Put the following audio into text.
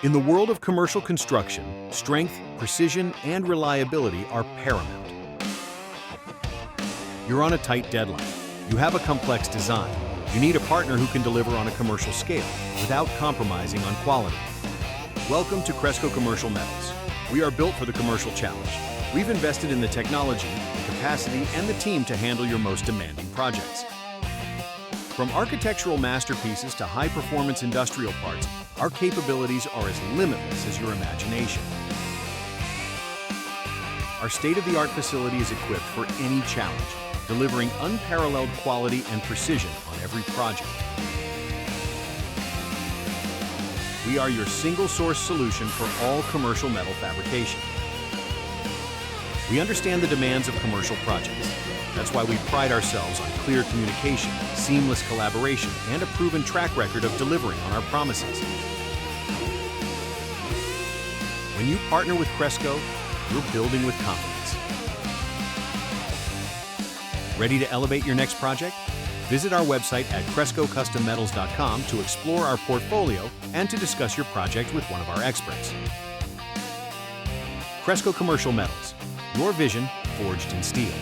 In the world of commercial construction, strength, precision, and reliability are paramount. You're on a tight deadline. You have a complex design. You need a partner who can deliver on a commercial scale without compromising on quality. Welcome to Cresco Commercial Metals. We are built for the commercial challenge. We've invested in the technology, the capacity, and the team to handle your most demanding projects. From architectural masterpieces to high-performance industrial parts, our capabilities are as limitless as your imagination. Our state-of-the-art facility is equipped for any challenge, delivering unparalleled quality and precision on every project. We are your single-source solution for all commercial metal fabrication. We understand the demands of commercial projects. That's why we pride ourselves on clear communication, seamless collaboration, and a proven track record of delivering on our promises. When you partner with Cresco, you're building with confidence. Ready to elevate your next project? Visit our website at crescocustommetals.com to explore our portfolio and to discuss your project with one of our experts. Cresco Commercial Metals, your vision forged in steel.